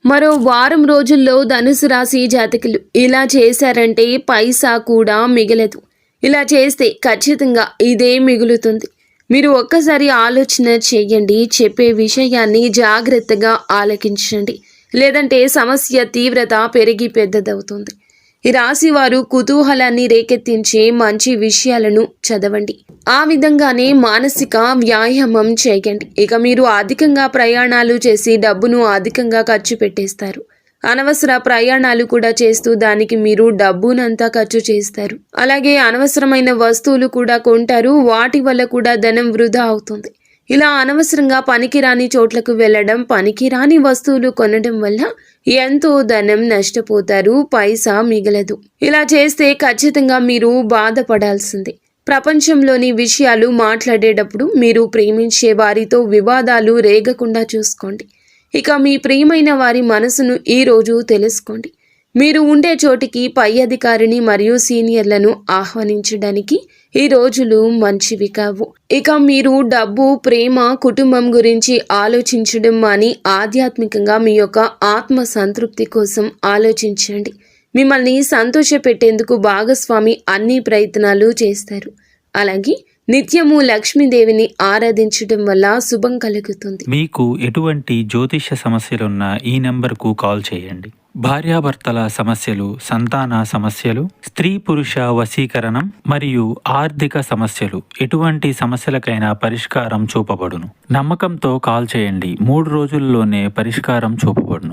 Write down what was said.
మరో వారం రోజుల్లో ధనుసు రాశి జాతకులు ఇలా చేశారంటే పైసా కూడా మిగలదు. ఇలా చేస్తే ఖచ్చితంగా ఇదే మిగులుతుంది. మీరు ఒక్కసారి ఆలోచన చేయండి. చెప్పే విషయాన్ని జాగ్రత్తగా ఆలకించండి. లేదంటే సమస్య తీవ్రత పెరిగి పెద్దదవుతుంది. ఈ రాశి వారు కుతూహలాన్ని రేకెత్తించే మంచి విషయాలను చదవండి. ఆ విధంగానే మానసిక వ్యాయామం చేయండి. ఇక మీరు అధికంగా ప్రయాణాలు చేసి డబ్బును అధికంగా ఖర్చు పెట్టేస్తారు. అనవసర ప్రయాణాలు కూడా చేస్తూ దానికి మీరు డబ్బునంతా ఖర్చు చేస్తారు. అలాగే అనవసరమైన వస్తువులు కూడా కొంటారు. వాటి వల్ల కూడా ధనం వృధా అవుతుంది. ఇలా అనవసరంగా పనికిరాని చోట్లకు వెళ్ళడం, పనికిరాని వస్తువులు కొనడం వల్ల ఎంతో ధనం నష్టపోతారు. పైసా మిగలదు. ఇలా చేస్తే ఖచ్చితంగా మీరు బాధపడాల్సిందే. ప్రపంచంలోని విషయాలు మాట్లాడేటప్పుడు మీరు ప్రేమించే వారితో వివాదాలు రేగకుండా చూసుకోండి. ఇక మీ ప్రియమైన వారి మనసును ఈరోజు తెలుసుకోండి. మీరు ఉండే చోటికి పై అధికారిని మరియు సీనియర్లను ఆహ్వానించడానికి ఈ రోజులు మంచివి కావు. ఇక మీరు డబ్బు, ప్రేమ, కుటుంబం గురించి ఆలోచించడం మాని ఆధ్యాత్మికంగా మీ యొక్క ఆత్మ సంతృప్తి కోసం ఆలోచించండి. మిమ్మల్ని సంతోషపెట్టేందుకు భాగస్వామి అన్ని ప్రయత్నాలు చేస్తారు. అలాగే నిత్యము లక్ష్మీదేవిని ఆరాధించడం వల్ల శుభం కలుగుతుంది. మీకు ఎటువంటి జ్యోతిష్య సమస్యలున్నా ఈ నెంబర్కు కాల్ చేయండి. భార్యాభర్తల సమస్యలు, సంతాన సమస్యలు, స్త్రీ పురుష వశీకరణం మరియు ఆర్థిక సమస్యలు, ఎటువంటి సమస్యలకైనా పరిష్కారం చూపబడును. నమ్మకంతో కాల్ చేయండి. 3 రోజుల్లోనే పరిష్కారం చూపబడును.